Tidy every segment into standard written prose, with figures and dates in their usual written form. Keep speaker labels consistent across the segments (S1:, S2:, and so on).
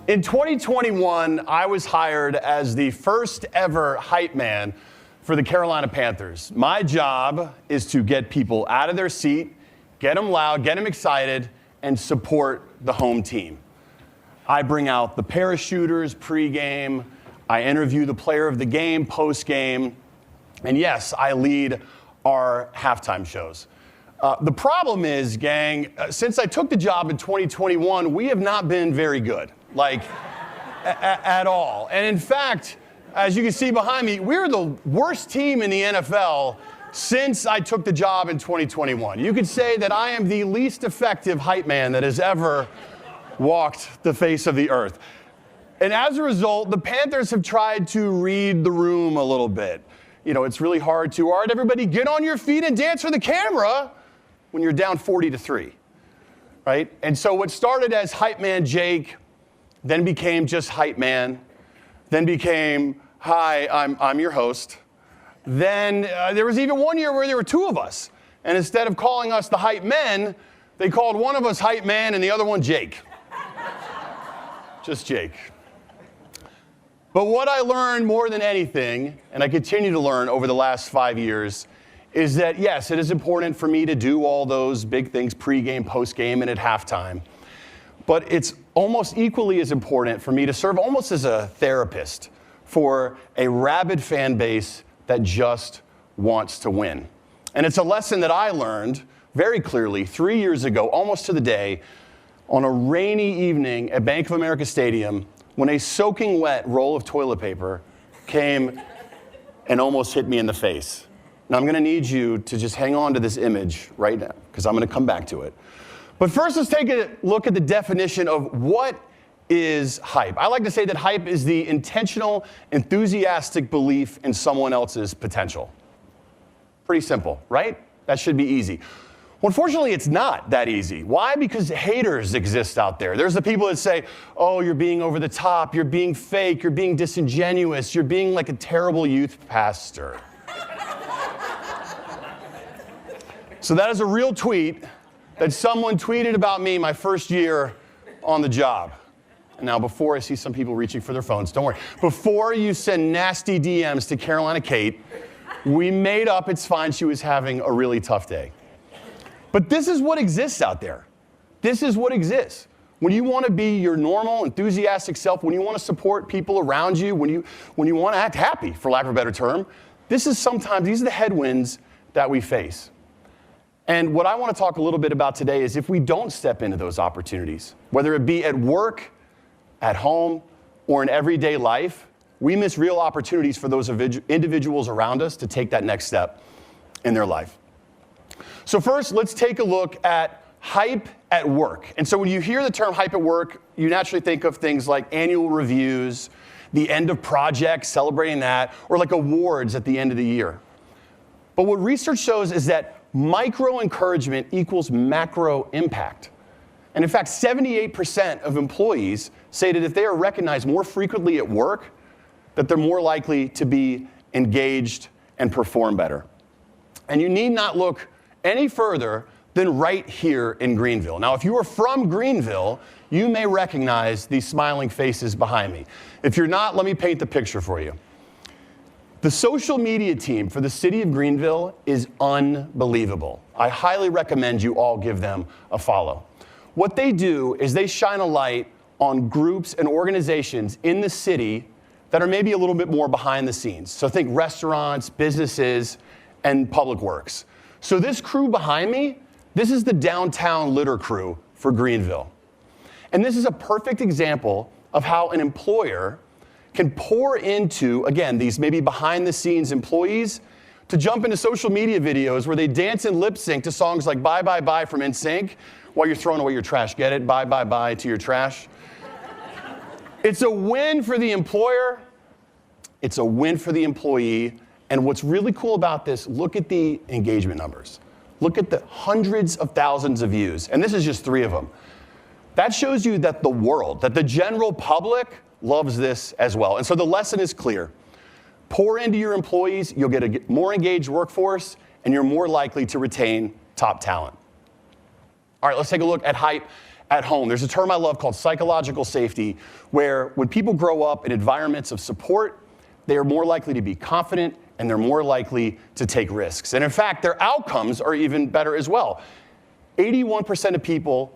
S1: In 2021, I was hired as the first ever hype man for the Carolina Panthers. My job is to get people out of their seat, get them loud, get them excited, and support the home team. I bring out the parachuters pregame, I interview the player of the game postgame, and yes, I lead our halftime shows. The problem is, gang, since I took the job in 2021, we have not been very good, at all. And in fact, as you can see behind me, we're the worst team in the NFL since I took the job in 2021. You could say that I am the least effective hype man that has ever walked the face of the earth. And as a result, the Panthers have tried to read the room a little bit. You know, it's really hard to, all right, everybody get on your feet and dance for the camera when you're down 40-3, right? And so what started as Hype Man Jake, then became just Hype Man, then became, hi, I'm your host. Then there was even one year where there were two of us. And instead of calling us the Hype Men, they called one of us Hype Man and the other one Jake. Just Jake. But what I learned more than anything, and I continue to learn over the last 5 years, is that yes, it is important for me to do all those big things pregame, postgame, and at halftime. But it's almost equally as important for me to serve almost as a therapist for a rabid fan base that just wants to win. And it's a lesson that I learned very clearly 3 years ago, almost to the day, on a rainy evening at Bank of America Stadium when a soaking wet roll of toilet paper came and almost hit me in the face. Now, I'm going to need you to just hang on to this image right now, because I'm going to come back to it. But first, let's take a look at the definition of what is hype. I like to say that hype is the intentional, enthusiastic belief in someone else's potential. Pretty simple, right? That should be easy. Well, unfortunately, it's not that easy. Why? Because haters exist out there. There's the people that say, oh, you're being over the top, you're being fake, you're being disingenuous, you're being like a terrible youth pastor. So that is a real tweet that someone tweeted about me my first year on the job. Now, before I see some people reaching for their phones, don't worry. Before you send nasty DMs to Carolina Kate, we made up it's fine, she was having a really tough day. But this is what exists out there. This is what exists. When you want to be your normal, enthusiastic self, when you want to support people around you, when you want to act happy, for lack of a better term, these are the headwinds that we face. And what I want to talk a little bit about today is if we don't step into those opportunities, whether it be at work, at home, or in everyday life, we miss real opportunities for those individuals around us to take that next step in their life. So first, let's take a look at hype at work. And so when you hear the term hype at work, you naturally think of things like annual reviews, the end of projects, celebrating that, or like awards at the end of the year. But what research shows is that micro encouragement equals macro impact. And in fact, 78% of employees say that if they are recognized more frequently at work, that they're more likely to be engaged and perform better. And you need not look any further than right here in Greenville. Now, if you are from Greenville, you may recognize these smiling faces behind me. If you're not, let me paint the picture for you. The social media team for the city of Greenville is unbelievable. I highly recommend you all give them a follow. What they do is they shine a light on groups and organizations in the city that are maybe a little bit more behind the scenes. So think restaurants, businesses, and public works. So this crew behind me, this is the downtown litter crew for Greenville. And this is a perfect example of how an employer can pour into, again, these maybe behind-the-scenes employees to jump into social media videos where they dance and lip-sync to songs like Bye Bye Bye from NSYNC while you're throwing away your trash. Get it? Bye Bye Bye to your trash. It's a win for the employer. It's a win for the employee. And what's really cool about this, look at the engagement numbers. Look at the hundreds of thousands of views. And this is just 3 of them. That shows you that the world, that the general public loves this as well. And so the lesson is clear. Pour into your employees, you'll get a more engaged workforce, and you're more likely to retain top talent. All right, let's take a look at hype at home. There's a term I love called psychological safety, where when people grow up in environments of support, they are more likely to be confident and they're more likely to take risks. And in fact, their outcomes are even better as well. 81% of people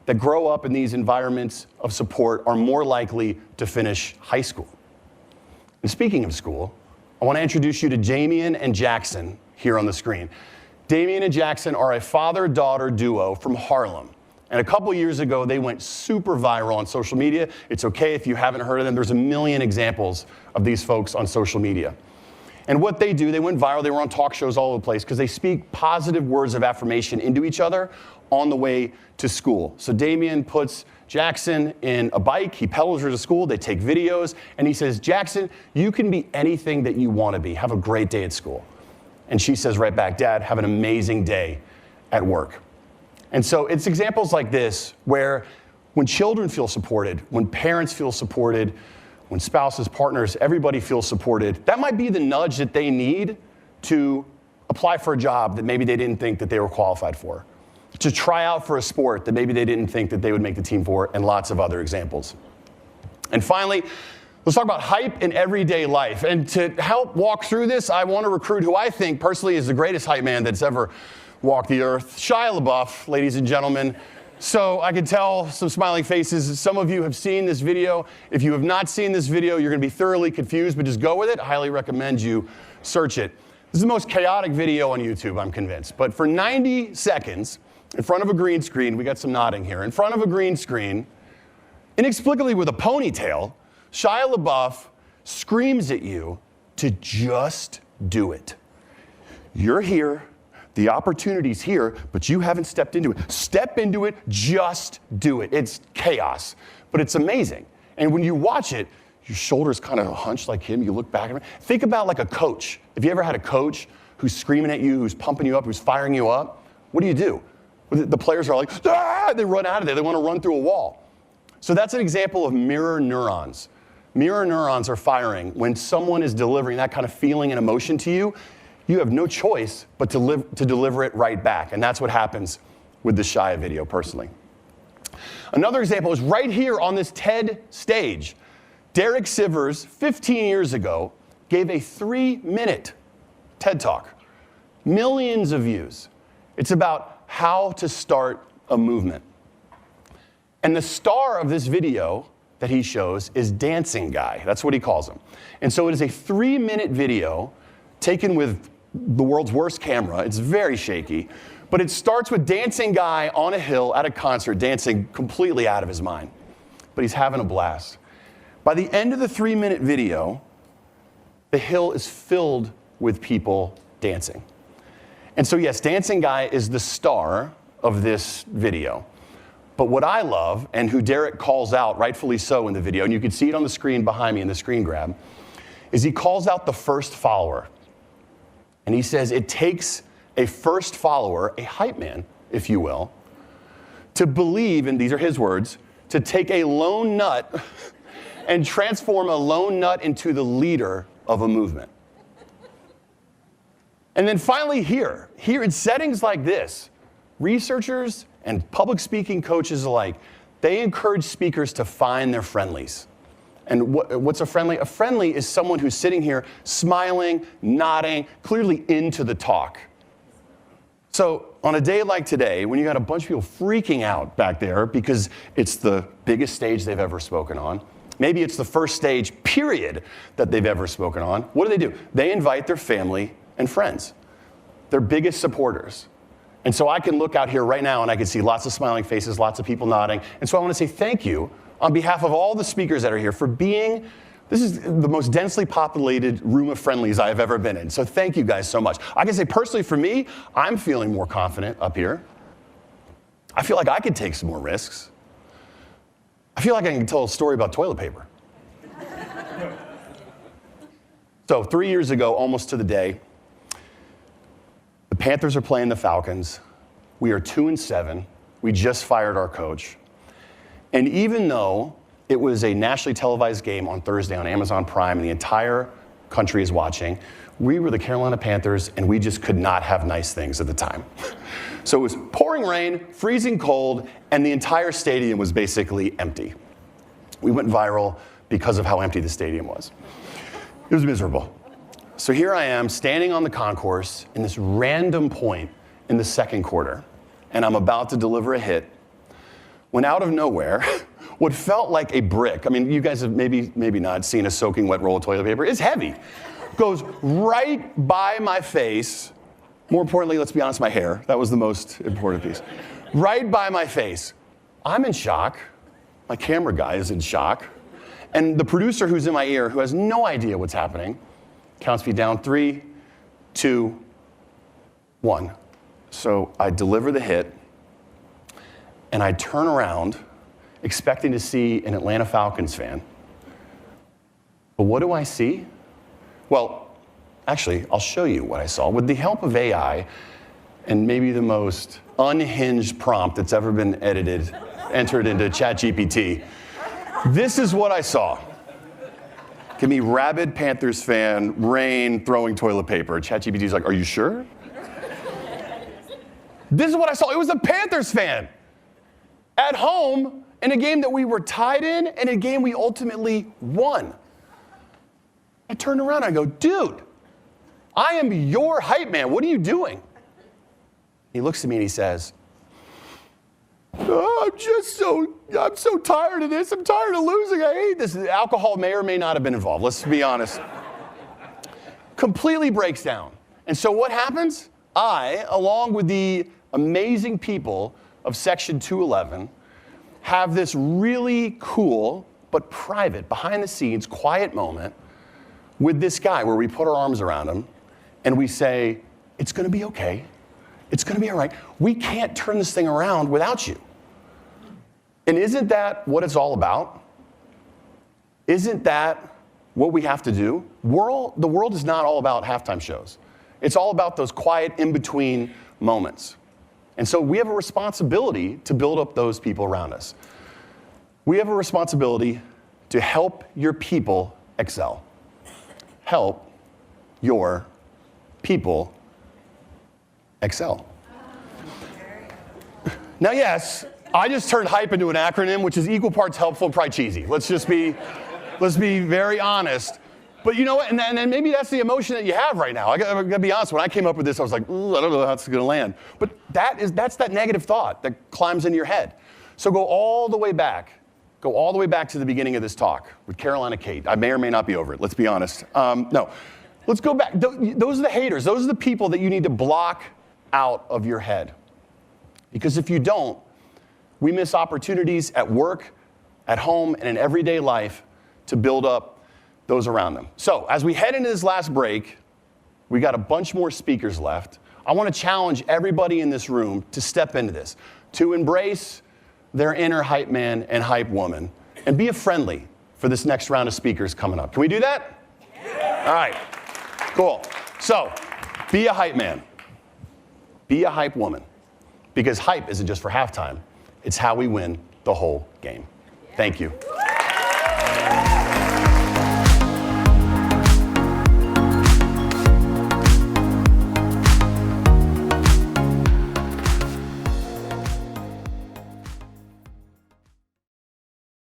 S1: that grow up in these environments of support are more likely to finish high school. And speaking of school, I want to introduce you to Damien and Jackson here on the screen. Damien and Jackson are a father-daughter duo from Harlem. And a couple years ago, they went super viral on social media. It's okay if you haven't heard of them. There's a million examples of these folks on social media. And what they do, they went viral. They were on talk shows all over the place because they speak positive words of affirmation into each other on the way to school. So Damien puts Jackson in a bike. He pedals her to school. They take videos. And he says, Jackson, you can be anything that you want to be. Have a great day at school. And she says right back, Dad, have an amazing day at work. And so it's examples like this where when children feel supported, when parents feel supported, when spouses, partners, everybody feels supported, that might be the nudge that they need to apply for a job that maybe they didn't think that they were qualified for, to try out for a sport that maybe they didn't think that they would make the team for, and lots of other examples. And finally, let's talk about hype in everyday life. And to help walk through this, I want to recruit who I think personally is the greatest hype man that's ever walked the earth, Shia LaBeouf, ladies and gentlemen. So I can tell some smiling faces. Some of you have seen this video. If you have not seen this video, you're going to be thoroughly confused, but just go with it. I highly recommend you search it. This is the most chaotic video on YouTube, I'm convinced. But for 90 seconds, in front of a green screen, we got some nodding here, in front of a green screen, inexplicably with a ponytail, Shia LaBeouf screams at you to just do it. You're here. The opportunity's here, but you haven't stepped into it. Step into it, just do it. It's chaos, but it's amazing. And when you watch it, your shoulders kind of hunch like him. You look back at him. Think about like a coach. Have you ever had a coach who's screaming at you, who's pumping you up, who's firing you up? What do? The players are like, ah! They run out of there. They want to run through a wall. So that's an example of mirror neurons. Mirror neurons are firing when someone is delivering that kind of feeling and emotion to you. You have no choice but to deliver it right back. And that's what happens with the Shia video, personally. Another example is right here on this TED stage. Derek Sivers, 15 years ago, gave a 3-minute TED Talk. Millions of views. It's about how to start a movement. And the star of this video that he shows is Dancing Guy. That's what he calls him. And so it is a 3-minute video taken with the world's worst camera. It's very shaky. But it starts with Dancing Guy on a hill at a concert, dancing completely out of his mind. But he's having a blast. By the end of the 3-minute video, the hill is filled with people dancing. And so yes, Dancing Guy is the star of this video. But what I love, and who Derek calls out, rightfully so in the video, and you can see it on the screen behind me in the screen grab, is he calls out the first follower. And he says it takes a first follower, a hype man, if you will, to believe, and these are his words, to take a lone nut and transform a lone nut into the leader of a movement. And then finally here in settings like this, researchers and public speaking coaches alike, they encourage speakers to find their friendlies. And what's a friendly? A friendly is someone who's sitting here smiling, nodding, clearly into the talk. So on a day like today, when you got a bunch of people freaking out back there because it's the biggest stage they've ever spoken on, maybe it's the first stage, period, that they've ever spoken on, what do? They invite their family and friends, their biggest supporters. And so I can look out here right now and I can see lots of smiling faces, lots of people nodding. And so I want to say thank you on behalf of all the speakers that are here for being, this is the most densely populated room of friendlies I have ever been in. So thank you guys so much. I can say personally for me, I'm feeling more confident up here. I feel like I could take some more risks. I feel like I can tell a story about toilet paper. So 3 years ago, almost to the day, the Panthers are playing the Falcons. We are 2-7. We just fired our coach. And even though it was a nationally televised game on Thursday on Amazon Prime and the entire country is watching, We were the Carolina Panthers, and we just could not have nice things at the time. So it was pouring rain, freezing cold, and the entire stadium was basically empty. We went viral because of how empty the stadium was. It was miserable. So here I am, standing on the concourse in this random point in the second quarter, and I'm about to deliver a hit, when out of nowhere, what felt like a brick, I mean, you guys have maybe not seen a soaking wet roll of toilet paper, it's heavy, goes right by my face. More importantly, let's be honest, my hair. That was the most important piece. Right by my face. I'm in shock. My camera guy is in shock. And the producer who's in my ear, who has no idea what's happening, counts me down 3, 2, 1. So I deliver the hit, and I turn around, expecting to see an Atlanta Falcons fan. But what do I see? Well, actually, I'll show you what I saw. With the help of AI, and maybe the most unhinged prompt that's ever been entered into ChatGPT, this is what I saw. Give me rabid Panthers fan, rain, throwing toilet paper. ChatGPT's like, are you sure? This is what I saw. It was a Panthers fan at home in a game that we were tied in and a game we ultimately won. I turned around and I go, dude, I am your hype man. What are you doing? He looks at me and he says, oh, I'm so tired of this. I'm tired of losing. I hate this. Alcohol may or may not have been involved. Let's be honest. Completely breaks down. And so what happens? I, along with the amazing people of Section 211, have this really cool but private, behind the scenes, quiet moment with this guy where we put our arms around him and we say, it's going to be okay. It's going to be all right. We can't turn this thing around without you. And isn't that what it's all about? Isn't that what we have to do? The world is not all about halftime shows. It's all about those quiet in-between moments. And so we have a responsibility to build up those people around us. We have a responsibility to help your people excel. Help your people excel. Now, yes, I just turned hype into an acronym, which is equal parts helpful and probably cheesy. Let's be very honest. But you know what? And then maybe that's the emotion that you have right now. I gotta be honest. When I came up with this, I was like, I don't know how it's gonna land. But that's that negative thought that climbs into your head. So go all the way back. Go all the way back to the beginning of this talk with Carolina Kate. I may or may not be over it. Let's be honest. No, let's go back. Those are the haters. Those are the people that you need to block out of your head. Because if you don't, we miss opportunities at work, at home, and in everyday life to build up those around them. So as we head into this last break, we got a bunch more speakers left. I want to challenge everybody in this room to step into this, to embrace their inner hype man and hype woman, and be a friendly for this next round of speakers coming up. Can we do that? Yeah. All right, cool. So be a hype man. Be a hype woman. Because hype isn't just for halftime. It's how we win the whole game. Thank you.